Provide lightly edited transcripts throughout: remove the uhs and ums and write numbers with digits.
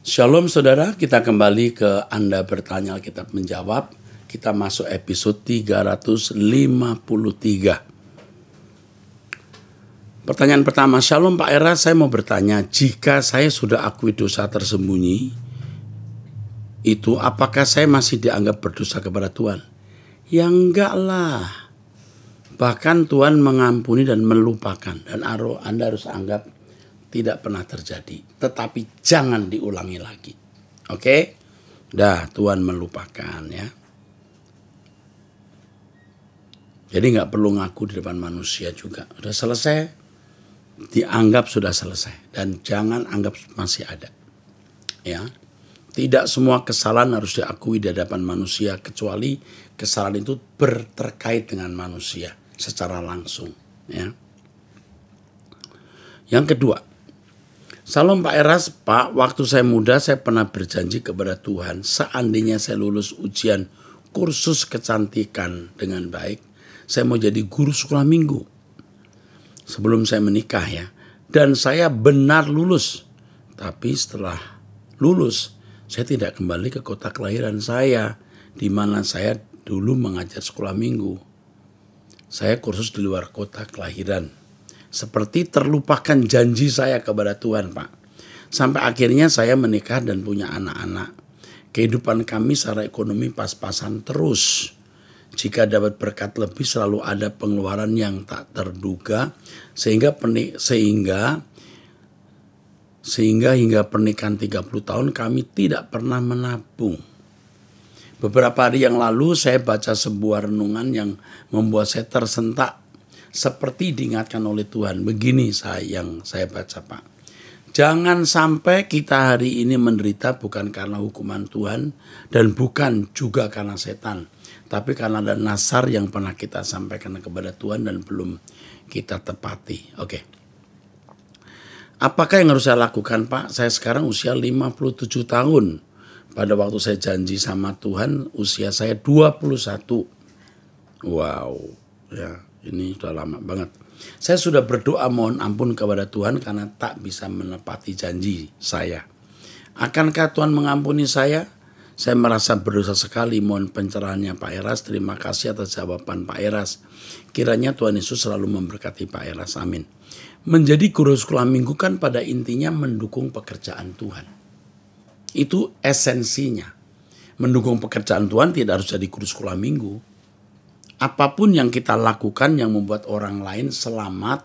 Shalom saudara, kita kembali ke Anda Bertanya Alkitab Menjawab. Kita masuk episode 353. Pertanyaan pertama, Shalom Pak Era, saya mau bertanya, jika saya sudah akui dosa tersembunyi, itu apakah saya masih dianggap berdosa kepada Tuhan? Ya enggak lah. Bahkan Tuhan mengampuni dan melupakan, dan Anda harus anggap tidak pernah terjadi, tetapi jangan diulangi lagi. Oke? Tuhan melupakan ya. Jadi nggak perlu ngaku di depan manusia juga. Sudah selesai, dianggap sudah selesai. Dan jangan anggap masih ada. Ya. Tidak semua kesalahan harus diakui di hadapan manusia, kecuali kesalahan itu berterkait dengan manusia secara langsung. Ya. Yang kedua, Salam Pak Eras, Pak, waktu saya muda saya pernah berjanji kepada Tuhan, seandainya saya lulus ujian kursus kecantikan dengan baik, saya mau jadi guru sekolah minggu. Sebelum saya menikah ya, dan saya benar lulus. Tapi setelah lulus, saya tidak kembali ke kota kelahiran saya, di mana saya dulu mengajar sekolah minggu. Saya kursus di luar kota kelahiran. Seperti terlupakan janji saya kepada Tuhan, Pak. Sampai akhirnya saya menikah dan punya anak-anak. Kehidupan kami secara ekonomi pas-pasan terus. Jika dapat berkat lebih selalu ada pengeluaran yang tak terduga. Sehingga hingga pernikahan 30 tahun kami tidak pernah menabung. Beberapa hari yang lalu saya baca sebuah renungan yang membuat saya tersentak. Seperti diingatkan oleh Tuhan, begini yang saya baca, Pak. Jangan sampai kita hari ini menderita bukan karena hukuman Tuhan dan bukan juga karena setan, tapi karena ada nasar yang pernah kita sampaikan kepada Tuhan dan belum kita tepati. Oke. Apakah yang harus saya lakukan, Pak? Saya sekarang usia 57 tahun. Pada waktu saya janji sama Tuhan, usia saya 21. Wow, ya. Ini sudah lama banget. Saya sudah berdoa mohon ampun kepada Tuhan karena tak bisa menepati janji saya. Akankah Tuhan mengampuni saya? Saya merasa berdosa sekali. Mohon pencerahannya Pak Eras. Terima kasih atas jawaban Pak Eras. Kiranya Tuhan Yesus selalu memberkati Pak Eras. Amin. Menjadi guru sekolah minggu kan pada intinya mendukung pekerjaan Tuhan. Itu esensinya. Mendukung pekerjaan Tuhan tidak harus jadi guru sekolah minggu. Apapun yang kita lakukan yang membuat orang lain selamat,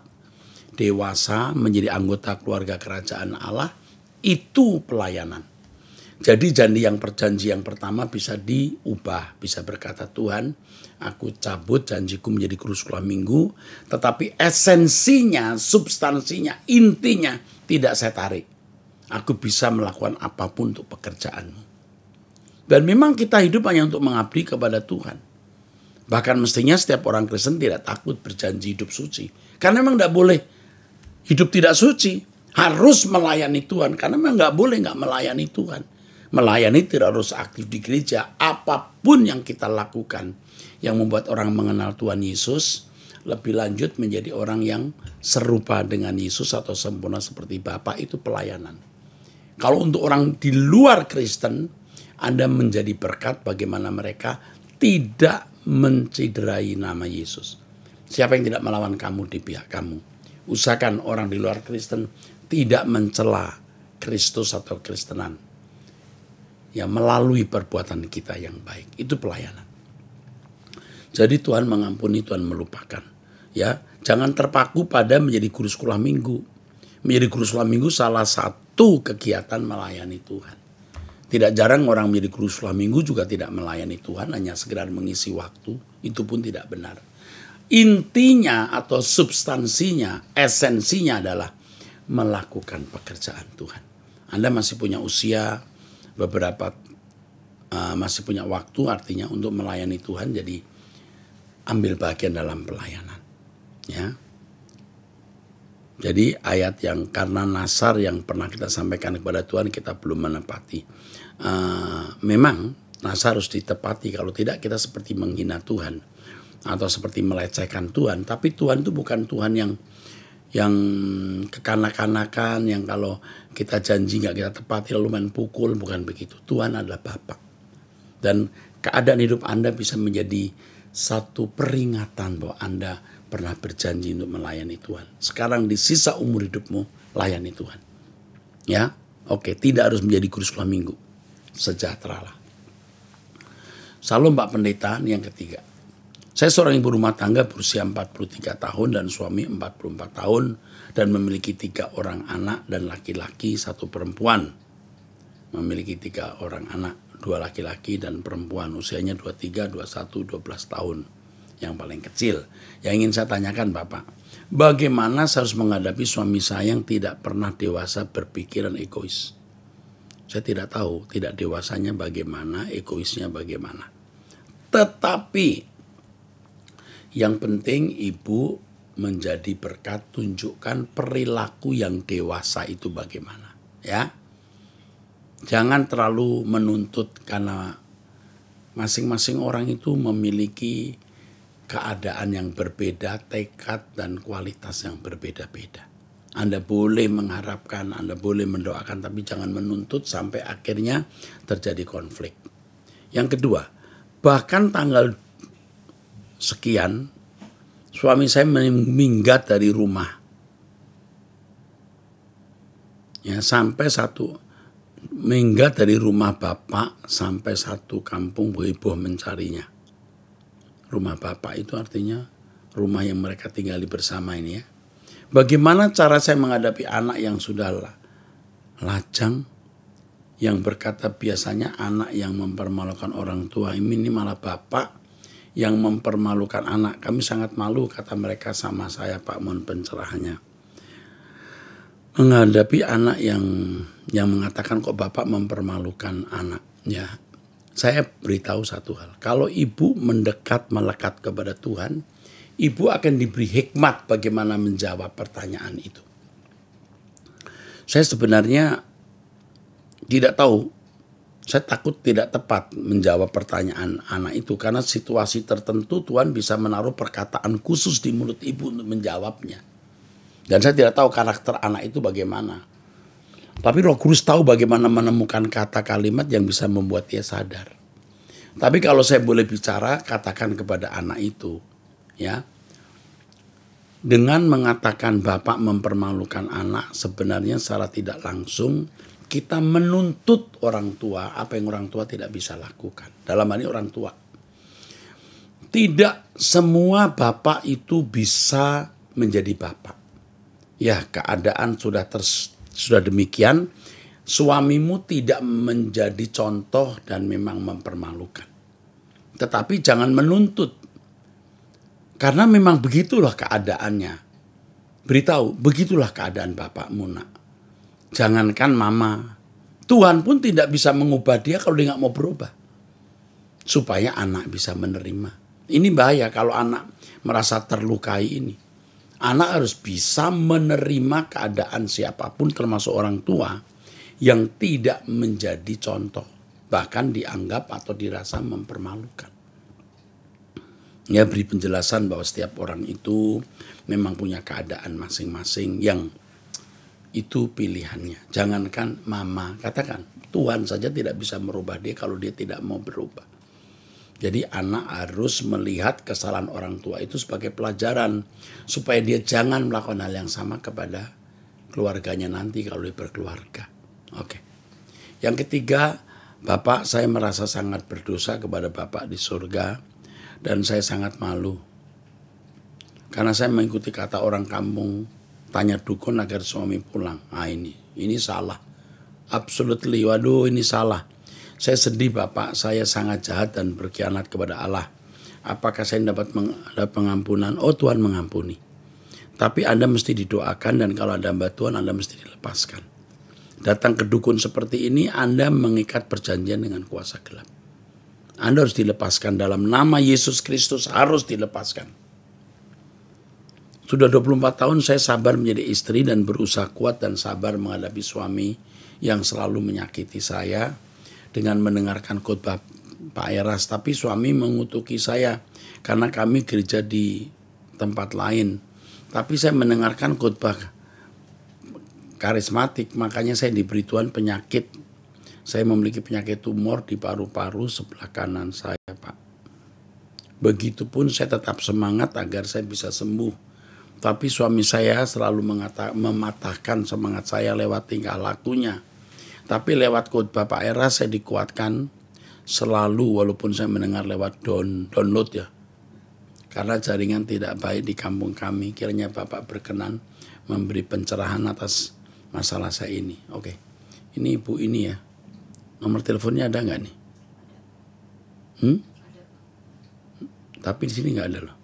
dewasa, menjadi anggota keluarga kerajaan Allah, itu pelayanan. Jadi perjanji yang pertama bisa diubah, bisa berkata Tuhan, aku cabut janjiku menjadi guru sekolah minggu, tetapi esensinya, substansinya, intinya tidak saya tarik. Aku bisa melakukan apapun untuk pekerjaanmu. Dan memang kita hidup hanya untuk mengabdi kepada Tuhan. Bahkan mestinya setiap orang Kristen tidak takut berjanji hidup suci. Karena memang tidak boleh hidup tidak suci. Harus melayani Tuhan. Karena memang tidak boleh nggak melayani Tuhan. Melayani tidak harus aktif di gereja. Apapun yang kita lakukan yang membuat orang mengenal Tuhan Yesus. Lebih lanjut menjadi orang yang serupa dengan Yesus atau sempurna seperti Bapa, itu pelayanan. Kalau untuk orang di luar Kristen, Anda menjadi berkat bagaimana mereka tidak menciderai nama Yesus. Siapa yang tidak melawan kamu di pihak kamu? Usahakan orang di luar Kristen tidak mencela Kristus atau Kristenan. Ya, melalui perbuatan kita yang baik. Itu pelayanan. Jadi Tuhan mengampuni, Tuhan melupakan. Ya, jangan terpaku pada menjadi guru sekolah minggu. Menjadi guru sekolah minggu salah satu kegiatan melayani Tuhan. Tidak jarang orang menjadi guru sekolah minggu juga tidak melayani Tuhan, hanya sekedar mengisi waktu. Itu pun tidak benar. Intinya atau substansinya, esensinya adalah melakukan pekerjaan Tuhan. Anda masih punya usia, masih punya waktu artinya untuk melayani Tuhan, jadi ambil bagian dalam pelayanan. Ya. Jadi ayat yang karena nasar yang pernah kita sampaikan kepada Tuhan kita belum menepati. Memang nasar harus ditepati, kalau tidak kita seperti menghina Tuhan atau seperti melecehkan Tuhan. Tapi Tuhan itu bukan Tuhan yang kekanak-kanakan, yang kalau kita janji nggak kita tepati lalu main pukul, bukan begitu. Tuhan adalah Bapa. Dan keadaan hidup Anda bisa menjadi satu peringatan bahwa Anda pernah berjanji untuk melayani Tuhan. Sekarang di sisa umur hidupmu, layani Tuhan. Ya, oke, tidak harus menjadi guru sekolah minggu. Sejahteralah. Salam Pak Pendeta yang ketiga. Saya seorang ibu rumah tangga berusia 43 tahun dan suami 44 tahun dan memiliki 3 orang anak dan laki-laki 1 perempuan. Memiliki 3 orang anak, 2 laki-laki dan perempuan, usianya 23, 21, 12 tahun. Yang paling kecil. Yang ingin saya tanyakan Bapak, bagaimana saya harus menghadapi suami saya yang tidak pernah dewasa berpikiran egois? Saya tidak tahu, tidak dewasanya bagaimana, egoisnya bagaimana. Tetapi yang penting ibu menjadi berkat, tunjukkan perilaku yang dewasa itu bagaimana. Ya, jangan terlalu menuntut karena masing-masing orang itu memiliki keadaan yang berbeda, tekad dan kualitas yang berbeda-beda. Anda boleh mengharapkan, Anda boleh mendoakan, tapi jangan menuntut sampai akhirnya terjadi konflik. Yang kedua, bahkan tanggal sekian, suami saya minggat dari rumah. Ya, sampai minggat dari rumah bapak sampai satu kampung heboh mencarinya. Rumah bapak itu artinya rumah yang mereka tinggali bersama ini ya. Bagaimana cara saya menghadapi anak yang sudah lajang, yang berkata biasanya anak yang mempermalukan orang tua, ini malah bapak yang mempermalukan anak. Kami sangat malu, kata mereka sama saya, Pak, mohon pencerahannya. Menghadapi anak yang mengatakan kok bapak mempermalukan anak. Ya, saya beritahu satu hal. Kalau ibu melekat kepada Tuhan, ibu akan diberi hikmat bagaimana menjawab pertanyaan itu. Saya sebenarnya tidak tahu. Saya takut tidak tepat menjawab pertanyaan anak itu. Karena situasi tertentu Tuhan bisa menaruh perkataan khusus di mulut ibu untuk menjawabnya. Dan saya tidak tahu karakter anak itu bagaimana. Tapi Roh Kudus tahu bagaimana menemukan kata kalimat yang bisa membuat dia sadar. Tapi kalau saya boleh bicara, katakan kepada anak itu. Ya, dengan mengatakan bapak mempermalukan anak, sebenarnya secara tidak langsung kita menuntut orang tua apa yang orang tua tidak bisa lakukan. Dalam hal ini orang tua. Tidak semua bapak itu bisa menjadi bapak. Ya, keadaan sudah demikian, suamimu tidak menjadi contoh dan memang mempermalukan. Tetapi jangan menuntut. Karena memang begitulah keadaannya. Beritahu, begitulah keadaan bapakmu nak. Jangankan mama, Tuhan pun tidak bisa mengubah dia kalau dia gak mau berubah. Supaya anak bisa menerima. Ini bahaya kalau anak merasa terlukai ini. Anak harus bisa menerima keadaan siapapun termasuk orang tua yang tidak menjadi contoh. Bahkan dianggap atau dirasa mempermalukan. Ya, beri penjelasan bahwa setiap orang itu memang punya keadaan masing-masing yang itu pilihannya. Jangankan mama, katakan Tuhan saja tidak bisa merubah dia kalau dia tidak mau berubah. Jadi anak harus melihat kesalahan orang tua itu sebagai pelajaran supaya dia jangan melakukan hal yang sama kepada keluarganya nanti kalau dia berkeluarga. Oke. Yang ketiga, Bapak, saya merasa sangat berdosa kepada Bapak di surga dan saya sangat malu. Karena saya mengikuti kata orang kampung, tanya dukun agar suami pulang. Nah ini salah. Absolutely, waduh ini salah. Saya sedih Bapak, saya sangat jahat dan berkhianat kepada Allah. Apakah saya dapat pengampunan? Oh, Tuhan mengampuni. Tapi Anda mesti didoakan dan kalau ada hamba Tuhan Anda mesti dilepaskan. Datang ke dukun seperti ini Anda mengikat perjanjian dengan kuasa gelap. Anda harus dilepaskan dalam nama Yesus Kristus, harus dilepaskan. Sudah 24 tahun saya sabar menjadi istri dan berusaha kuat dan sabar menghadapi suami yang selalu menyakiti saya dengan mendengarkan khotbah Pak Eras. Tapi suami mengutuki saya karena kami gereja di tempat lain. Tapi saya mendengarkan khotbah karismatik, makanya saya diberi Tuhan penyakit. Saya memiliki penyakit tumor di paru-paru sebelah kanan saya, Pak. Begitupun saya tetap semangat agar saya bisa sembuh. Tapi suami saya selalu mematahkan semangat saya lewat tingkah lakunya. Tapi lewat khotbah Pak Era saya dikuatkan selalu, walaupun saya mendengar lewat download ya. Karena jaringan tidak baik di kampung kami, kiranya Bapak berkenan memberi pencerahan atas masalah saya ini. Oke, ini ibu ini ya. Nomor teleponnya ada nggak nih? Tapi di sini nggak ada loh.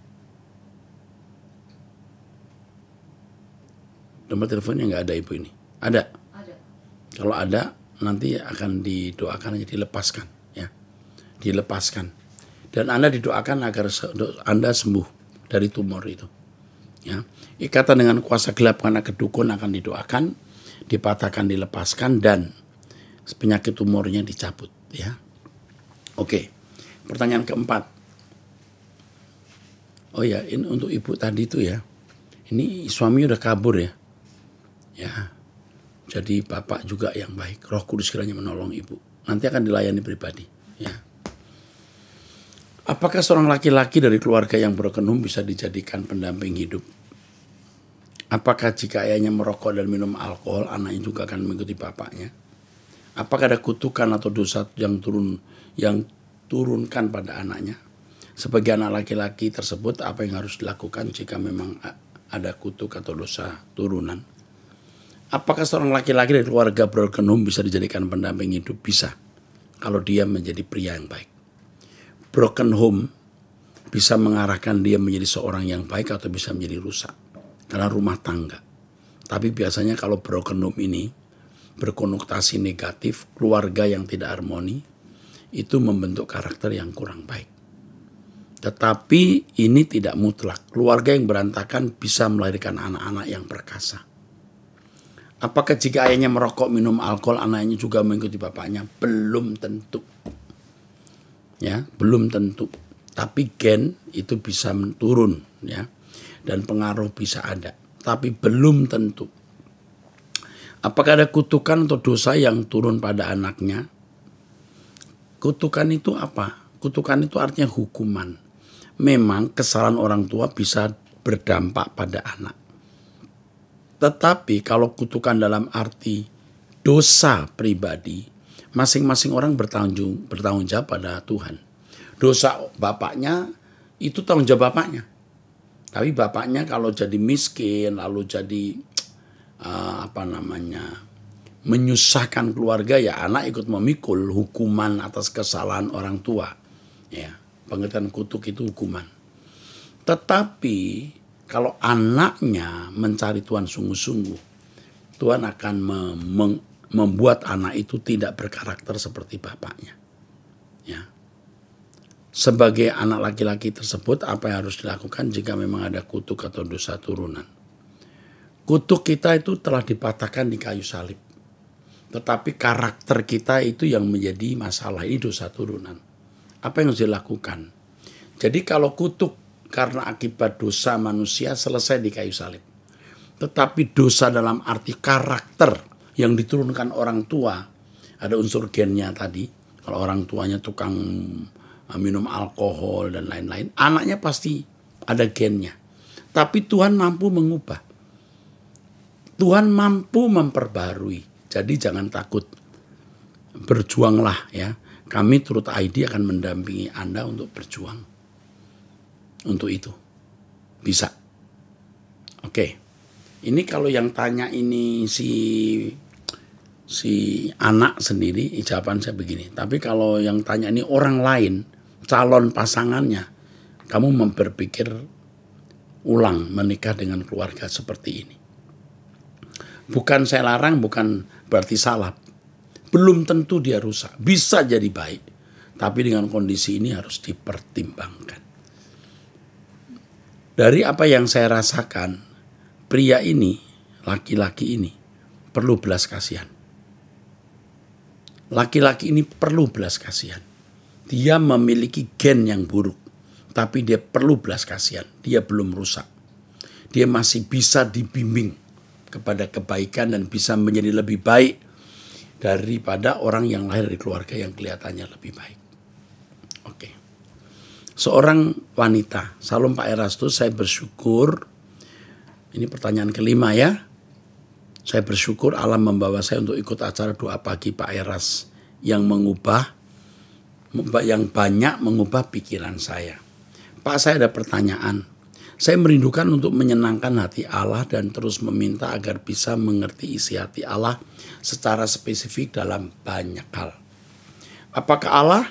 Nomor teleponnya nggak ada ibu ini. Ada? Ada. Kalau ada nanti akan didoakan aja, dilepaskan ya. Dilepaskan. Dan Anda didoakan agar Anda sembuh dari tumor itu. Ya. Ikatan dengan kuasa gelap karena kedukun akan didoakan, dipatahkan, dilepaskan, dan penyakit tumornya dicabut. Ya. Oke, pertanyaan keempat. Oh ya, ini untuk ibu tadi itu ya. Ini suami udah kabur ya. Ya. Jadi Bapak juga yang baik. Roh Kudus kiranya menolong ibu. Nanti akan dilayani pribadi. Ya. Apakah seorang laki-laki dari keluarga yang broken home bisa dijadikan pendamping hidup? Apakah jika ayahnya merokok dan minum alkohol, anaknya juga akan mengikuti bapaknya? Apakah ada kutukan atau dosa yang turunkan pada anaknya? Sebagai anak laki-laki tersebut, apa yang harus dilakukan jika memang ada kutuk atau dosa turunan? Apakah seorang laki-laki dari keluarga broken home bisa dijadikan pendamping hidup? Bisa, kalau dia menjadi pria yang baik. Broken home bisa mengarahkan dia menjadi seorang yang baik atau bisa menjadi rusak. Karena rumah tangga. Tapi biasanya kalau broken home ini berkonotasi negatif, keluarga yang tidak harmoni, itu membentuk karakter yang kurang baik. Tetapi ini tidak mutlak. Keluarga yang berantakan bisa melahirkan anak-anak yang perkasa. Apakah jika ayahnya merokok, minum alkohol, anaknya juga mengikuti bapaknya? Belum tentu. Ya, belum tentu. Tapi gen itu bisa turun ya. Dan pengaruh bisa ada. Tapi belum tentu. Apakah ada kutukan atau dosa yang turun pada anaknya? Kutukan itu apa? Kutukan itu artinya hukuman. Memang kesalahan orang tua bisa berdampak pada anak. Tetapi kalau kutukan dalam arti dosa pribadi, masing-masing orang bertanggung jawab pada Tuhan. Dosa bapaknya itu tanggung jawab bapaknya. Tapi bapaknya kalau jadi miskin, lalu jadi menyusahkan keluarga, ya anak ikut memikul hukuman atas kesalahan orang tua. Ya, pengertian kutuk itu hukuman. Tetapi kalau anaknya mencari Tuhan sungguh-sungguh, Tuhan akan membuat anak itu tidak berkarakter seperti bapaknya. Ya. Sebagai anak laki-laki tersebut, apa yang harus dilakukan jika memang ada kutuk atau dosa turunan? Kutuk kita itu telah dipatahkan di kayu salib. Tetapi karakter kita itu yang menjadi masalah, ini dosa turunan. Apa yang harus dilakukan? Jadi kalau kutuk karena akibat dosa manusia selesai di kayu salib. Tetapi dosa dalam arti karakter yang diturunkan orang tua, ada unsur gennya tadi. Kalau orang tuanya tukang minum alkohol dan lain-lain, anaknya pasti ada gennya. Tapi Tuhan mampu mengubah. Tuhan mampu memperbarui. Jadi jangan takut. Berjuanglah ya. Kami Truth ID akan mendampingi Anda untuk berjuang. Untuk itu. Bisa. Oke. Ini kalau yang tanya ini si anak sendiri, jawaban saya begini. Tapi kalau yang tanya ini orang lain, calon pasangannya, kamu berpikir ulang menikah dengan keluarga seperti ini. Bukan saya larang, bukan berarti salah. Belum tentu dia rusak. Bisa jadi baik. Tapi dengan kondisi ini harus dipertimbangkan. Dari apa yang saya rasakan, pria ini, laki-laki ini, perlu belas kasihan. Laki-laki ini perlu belas kasihan. Dia memiliki gen yang buruk. Tapi dia perlu belas kasihan. Dia belum rusak. dia masih bisa dibimbing kepada kebaikan dan bisa menjadi lebih baik daripada orang yang lahir dari keluarga yang kelihatannya lebih baik. Oke. Seorang wanita, Salam Pak Erastus, saya bersyukur, ini pertanyaan kelima ya. Saya bersyukur Allah membawa saya untuk ikut acara doa pagi Pak Eras yang banyak mengubah pikiran saya. Pak, saya ada pertanyaan. Saya merindukan untuk menyenangkan hati Allah dan terus meminta agar bisa mengerti isi hati Allah secara spesifik dalam banyak hal. Apakah Allah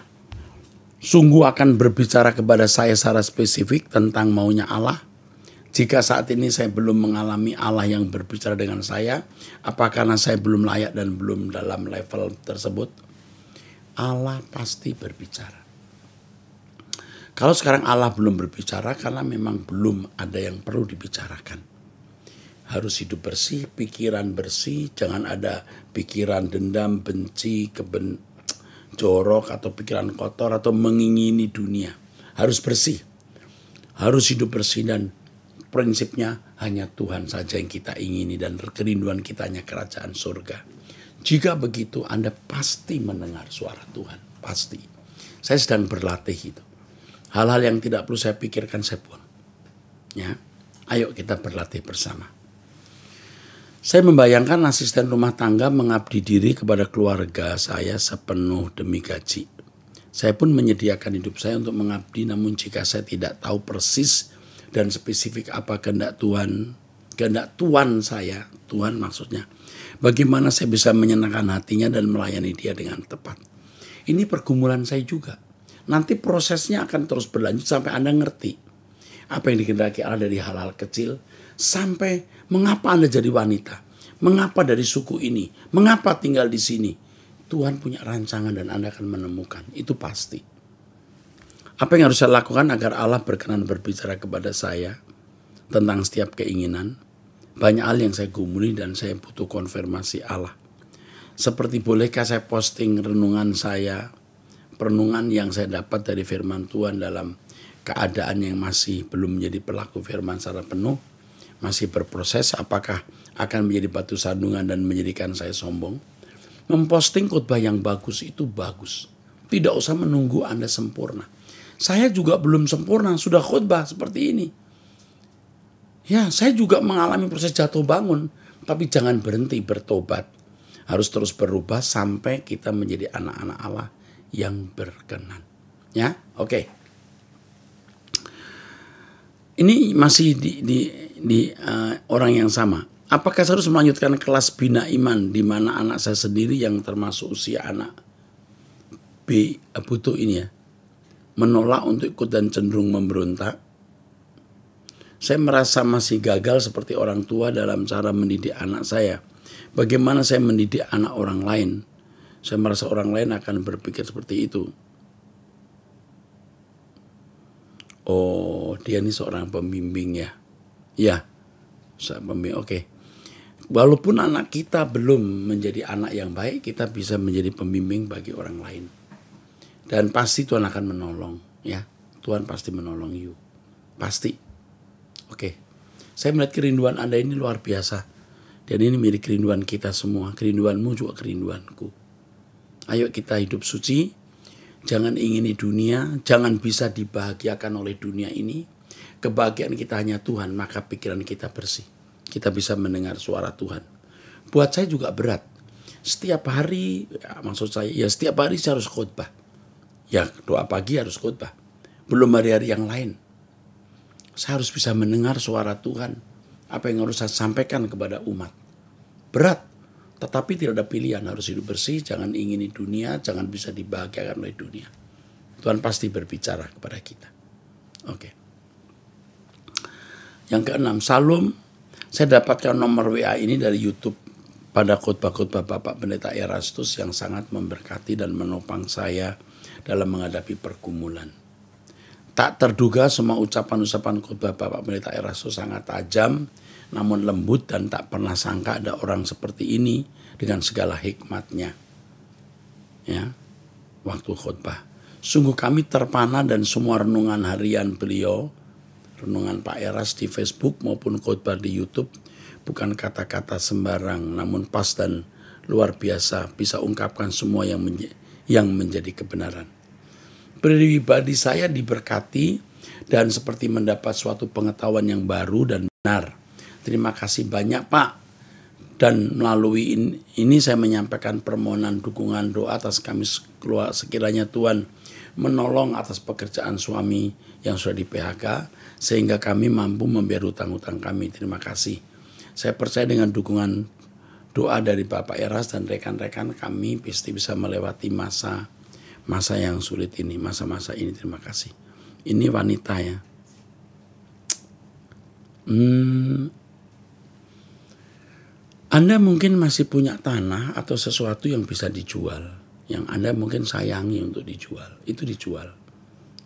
sungguh akan berbicara kepada saya secara spesifik tentang maunya Allah? Jika saat ini saya belum mengalami Allah yang berbicara dengan saya, apakah karena saya belum layak dan belum dalam level tersebut? Allah pasti berbicara. Kalau sekarang Allah belum berbicara karena memang belum ada yang perlu dibicarakan. Harus hidup bersih, pikiran bersih, jangan ada pikiran dendam, benci, jorok atau pikiran kotor atau mengingini dunia. Harus bersih, harus hidup bersih dan prinsipnya hanya Tuhan saja yang kita ingini dan kerinduan kita hanya kerajaan surga. Jika begitu Anda pasti mendengar suara Tuhan, pasti. Saya sedang berlatih itu. Hal-hal yang tidak perlu saya pikirkan saya buang. Ya, ayo kita berlatih bersama. Saya membayangkan asisten rumah tangga mengabdi diri kepada keluarga saya sepenuh demi gaji. Saya pun menyediakan hidup saya untuk mengabdi, namun jika saya tidak tahu persis dan spesifik apa kehendak Tuhan saya, Tuhan maksudnya, bagaimana saya bisa menyenangkan hatinya dan melayani dia dengan tepat. Ini pergumulan saya juga. Nanti prosesnya akan terus berlanjut sampai Anda ngerti apa yang dikehendaki Allah dari hal-hal kecil sampai mengapa Anda jadi wanita, mengapa dari suku ini, mengapa tinggal di sini. Tuhan punya rancangan dan Anda akan menemukan, itu pasti. Apa yang harus saya lakukan agar Allah berkenan berbicara kepada saya tentang setiap keinginan? Banyak hal yang saya gumuli dan saya butuh konfirmasi Allah. Seperti bolehkah saya posting renungan saya, perenungan yang saya dapat dari firman Tuhan dalam keadaan yang masih belum menjadi pelaku firman secara penuh, masih berproses, apakah akan menjadi batu sandungan dan menjadikan saya sombong? Memposting khotbah yang bagus itu bagus. Tidak usah menunggu Anda sempurna. Saya juga belum sempurna, sudah khotbah seperti ini. Ya, saya juga mengalami proses jatuh bangun, tapi jangan berhenti bertobat. Harus terus berubah sampai kita menjadi anak-anak Allah yang berkenan. Ya, oke. Ini masih di orang yang sama. Apakah saya harus melanjutkan kelas bina iman di mana anak saya sendiri yang termasuk usia anak B butuh ini ya, menolak untuk ikut dan cenderung memberontak? Saya merasa masih gagal seperti orang tua dalam cara mendidik anak saya. Bagaimana saya mendidik anak orang lain? Saya merasa orang lain akan berpikir seperti itu. Oh, dia ini seorang pembimbing ya. Ya, seorang pembimbing, oke. Walaupun anak kita belum menjadi anak yang baik, kita bisa menjadi pembimbing bagi orang lain. Dan pasti Tuhan akan menolong, ya. Tuhan pasti menolong you. Pasti. Oke. Saya melihat kerinduan Anda ini luar biasa. Dan ini menjadi kerinduan kita semua. Kerinduanmu juga kerinduanku. Ayo kita hidup suci. Jangan ingini dunia. Jangan bisa dibahagiakan oleh dunia ini. Kebahagiaan kita hanya Tuhan. Maka pikiran kita bersih. Kita bisa mendengar suara Tuhan. Buat saya juga berat. Setiap hari, ya maksud saya, ya setiap hari saya harus khotbah. Ya doa pagi harus khotbah. Belum hari-hari yang lain. Saya harus bisa mendengar suara Tuhan. Apa yang harus saya sampaikan kepada umat. Berat. Tetapi tidak ada pilihan. Harus hidup bersih. Jangan ingini dunia. Jangan bisa dibahagiakan oleh dunia. Tuhan pasti berbicara kepada kita. Oke. Yang keenam, Salum. Saya dapatkan nomor WA ini dari YouTube. Pada khotbah-khotbah Bapak Pendeta Erastus yang sangat memberkati dan menopang saya dalam menghadapi pergumulan. Tak terduga semua ucapan-ucapan khotbah Bapak Pendeta Erastus sangat tajam, namun lembut dan tak pernah sangka ada orang seperti ini dengan segala hikmatnya. Ya, waktu khotbah. Sungguh kami terpana dan semua renungan harian beliau, renungan Pak Eras di Facebook maupun khotbah di YouTube bukan kata-kata sembarang, namun pas dan luar biasa bisa ungkapkan semua yang menjadi kebenaran. Pribadi saya diberkati dan seperti mendapat suatu pengetahuan yang baru dan benar. Terima kasih banyak Pak. Dan melalui ini saya menyampaikan permohonan dukungan doa atas kami sekiranya Tuhan menolong atas pekerjaan suami yang sudah di PHK sehingga kami mampu membayar hutang-hutang kami. Terima kasih. Saya percaya dengan dukungan doa dari Bapak Eras dan rekan-rekan kami pasti bisa melewati masa yang sulit ini, masa-masa ini. Terima kasih. Ini wanita ya. Anda mungkin masih punya tanah atau sesuatu yang bisa dijual, yang Anda mungkin sayangi untuk dijual. Itu dijual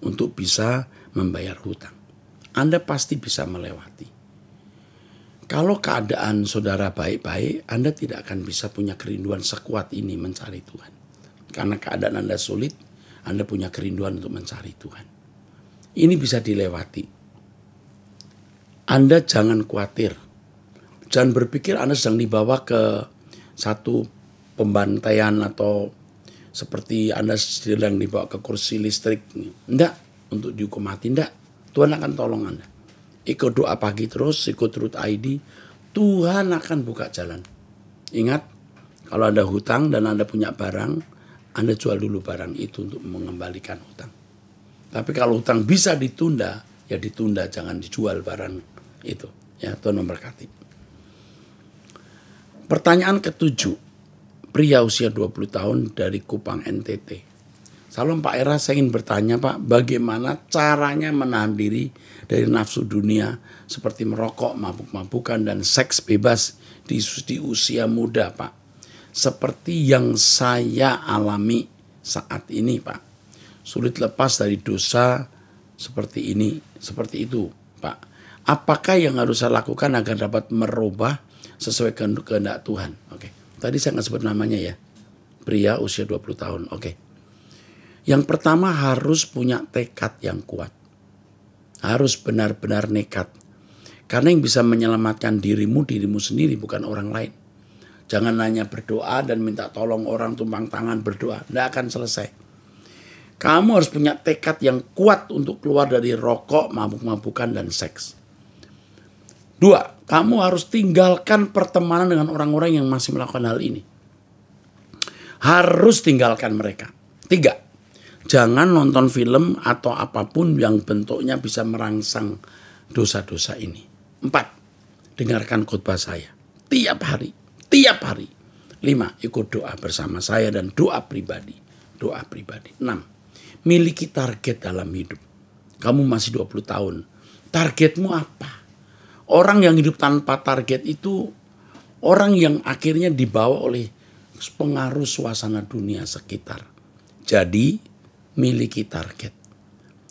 untuk bisa membayar hutang. Anda pasti bisa melewati. Kalau keadaan saudara baik-baik, Anda tidak akan bisa punya kerinduan sekuat ini mencari Tuhan. Karena keadaan Anda sulit, Anda punya kerinduan untuk mencari Tuhan. Ini bisa dilewati. Anda jangan khawatir. Jangan berpikir Anda sedang dibawa ke satu pembantaian atau seperti Anda sedang dibawa ke kursi listrik. Enggak, untuk dihukum mati. Enggak, Tuhan akan tolong Anda. Ikut doa pagi terus, ikut Ruth ID. Tuhan akan buka jalan. Ingat, kalau Anda hutang dan Anda punya barang, Anda jual dulu barang itu untuk mengembalikan hutang. Tapi kalau hutang bisa ditunda, ya ditunda, jangan dijual barang itu. Ya, Tuhan memberkati. Pertanyaan ketujuh, pria usia 20 tahun dari Kupang NTT. Salam Pak Eras, saya ingin bertanya Pak, bagaimana caranya menahan diri dari nafsu dunia seperti merokok, mabuk-mabukan, dan seks bebas di usia muda Pak. Seperti yang saya alami saat ini Pak. Sulit lepas dari dosa seperti itu Pak. Apakah yang harus saya lakukan agar dapat merubah sesuai kehendak Tuhan? Oke. Tadi saya nggak sebut namanya ya. Pria usia 20 tahun. Oke. Yang pertama harus punya tekad yang kuat. Harus benar-benar nekat. Karena yang bisa menyelamatkan dirimu sendiri, bukan orang lain. Jangan hanya berdoa dan minta tolong orang tumpang tangan berdoa. Tidak akan selesai. Kamu harus punya tekad yang kuat untuk keluar dari rokok, mabuk-mabukan, dan seks. 2, kamu harus tinggalkan pertemanan dengan orang-orang yang masih melakukan hal ini. Harus tinggalkan mereka. 3, jangan nonton film atau apapun yang bentuknya bisa merangsang dosa-dosa ini. 4, dengarkan khotbah saya tiap hari. 5, ikut doa bersama saya dan doa pribadi. 6, miliki target dalam hidup. Kamu masih 20 tahun. Targetmu apa? Orang yang hidup tanpa target itu orang yang akhirnya dibawa oleh pengaruh suasana dunia sekitar. Jadi, miliki target.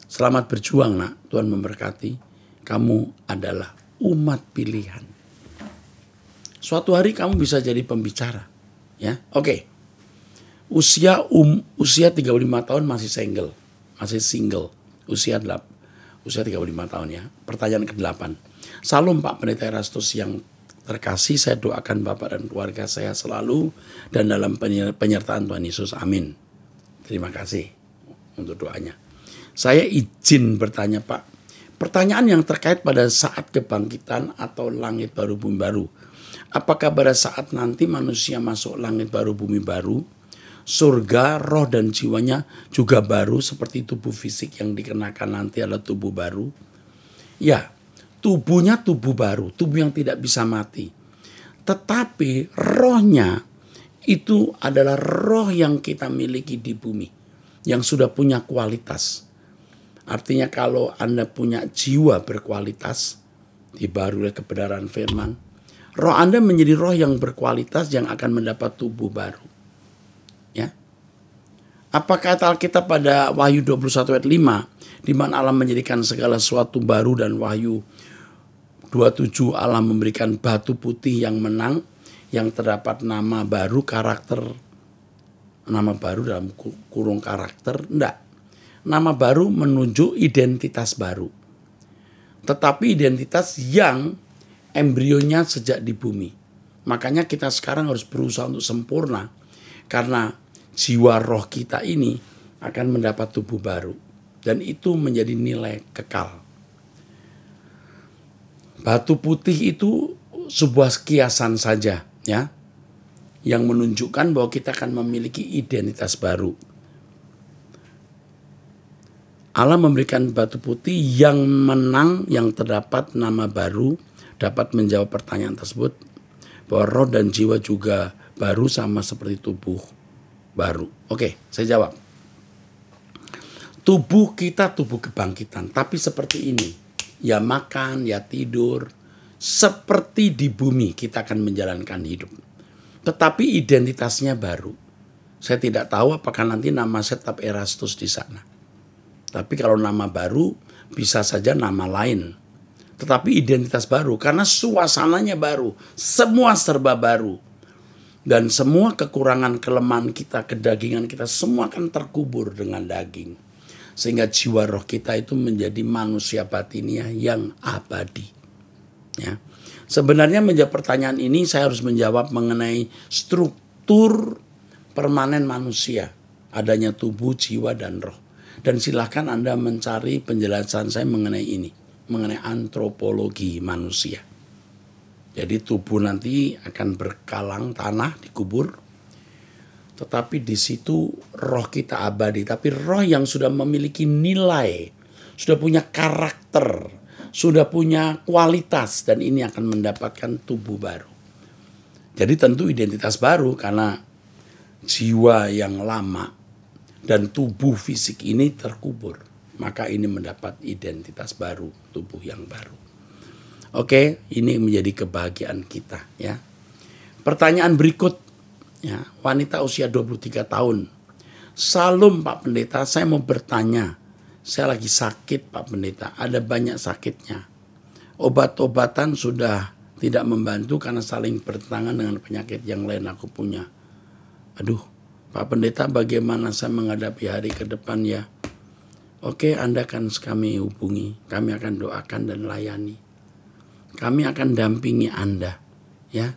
Selamat berjuang nak, Tuhan memberkati. Kamu adalah umat pilihan. Suatu hari kamu bisa jadi pembicara. Ya, oke. Usia 35 tahun masih single. Usia 35 tahun ya. Pertanyaan ke-8. Salam Pak Pendeta Erastus yang terkasih, saya doakan Bapak dan keluarga saya selalu dan dalam penyertaan Tuhan Yesus. Amin. Terima kasih untuk doanya. Saya izin bertanya Pak. Pertanyaan yang terkait pada saat kebangkitan atau langit baru bumi baru. Apakah pada saat nanti manusia masuk langit baru bumi baru, surga, roh dan jiwanya juga baru seperti tubuh fisik yang dikenakan nanti adalah tubuh baru? Ya. Tubuhnya tubuh baru, tubuh yang tidak bisa mati. Tetapi rohnya itu adalah roh yang kita miliki di bumi. Yang sudah punya kualitas. Artinya kalau Anda punya jiwa berkualitas, dibarui oleh kebenaran firman, roh Anda menjadi roh yang berkualitas yang akan mendapat tubuh baru. Ya. Apa kata Alkitab pada Wahyu 21 ayat 5, di mana Allah menjadikan segala sesuatu baru, dan Wahyu 27 Allah memberikan batu putih yang menang, yang terdapat nama baru, karakter, nama baru dalam kurung karakter, enggak. Nama baru menunjuk identitas baru. tetapi identitas yang embrionya sejak di bumi. Makanya kita sekarang harus berusaha untuk sempurna, karena jiwa roh kita ini akan mendapat tubuh baru, dan itu menjadi nilai kekal. Batu putih itu sebuah kiasan saja, ya, yang menunjukkan bahwa kita akan memiliki identitas baru. Allah memberikan batu putih yang menang, yang terdapat nama baru, dapat menjawab pertanyaan tersebut, bahwa roh dan jiwa juga baru sama seperti tubuh baru. Oke, saya jawab. Tubuh kita tubuh kebangkitan, tapi seperti ini. Ya makan, ya tidur. Seperti di bumi kita akan menjalankan hidup. Tetapi identitasnya baru. Saya tidak tahu apakah nanti nama saya tetap Erastus di sana. Tapi kalau nama baru bisa saja nama lain. Tetapi identitas baru karena suasananya baru. Semua serba baru. Dan semua kekurangan, kelemahan kita, kedagingan kita semua akan terkubur dengan daging. Sehingga jiwa roh kita itu menjadi manusia batiniah yang abadi. Ya. Sebenarnya menjawab pertanyaan ini saya harus menjawab mengenai struktur permanen manusia. Adanya tubuh, jiwa, dan roh. Dan silakan Anda mencari penjelasan saya mengenai ini. Mengenai antropologi manusia. Jadi tubuh nanti akan berkalang tanah, dikubur. Tetapi di situ roh kita abadi. Tapi roh yang sudah memiliki nilai, sudah punya karakter, sudah punya kualitas, dan ini akan mendapatkan tubuh baru. Jadi tentu identitas baru karena jiwa yang lama dan tubuh fisik ini terkubur. Maka ini mendapat identitas baru, tubuh yang baru. Oke, ini menjadi kebahagiaan kita, ya. Pertanyaan berikut, ya, wanita usia 23 tahun. Salam Pak Pendeta, saya mau bertanya. Saya lagi sakit Pak Pendeta, ada banyak sakitnya. Obat-obatan sudah tidak membantu karena saling bertentangan dengan penyakit yang lain aku punya. Aduh, Pak Pendeta, bagaimana saya menghadapi hari ke depan ya? Oke, Anda akan kami hubungi, kami akan doakan dan layani. Kami akan dampingi Anda, ya.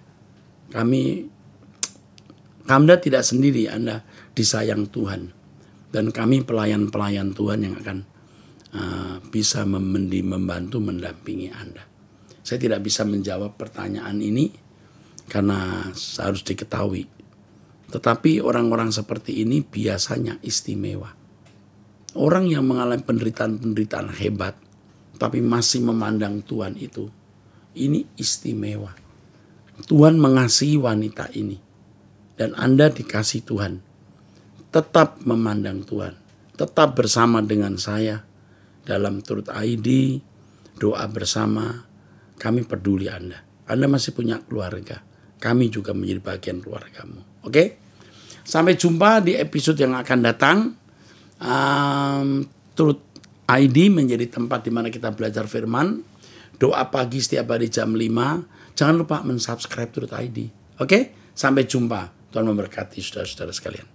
Anda tidak sendiri, Anda disayang Tuhan. Dan kami pelayan-pelayan Tuhan yang akan bisa membantu mendampingi Anda. Saya tidak bisa menjawab pertanyaan ini karena harus diketahui. Tetapi orang-orang seperti ini biasanya istimewa. Orang yang mengalami penderitaan-penderitaan hebat, tapi masih memandang Tuhan itu, ini istimewa. Tuhan mengasihi wanita ini. Dan Anda dikasih Tuhan. Tetap memandang Tuhan. Tetap bersama dengan saya dalam Truth ID, doa bersama. Kami peduli Anda. Anda masih punya keluarga. Kami juga menjadi bagian keluargamu. Oke? Sampai jumpa di episode yang akan datang. Truth ID menjadi tempat di mana kita belajar firman. Doa pagi setiap hari jam 5. Jangan lupa mensubscribe Truth ID. Oke? Sampai jumpa. Tuhan memberkati saudara-saudara sekalian.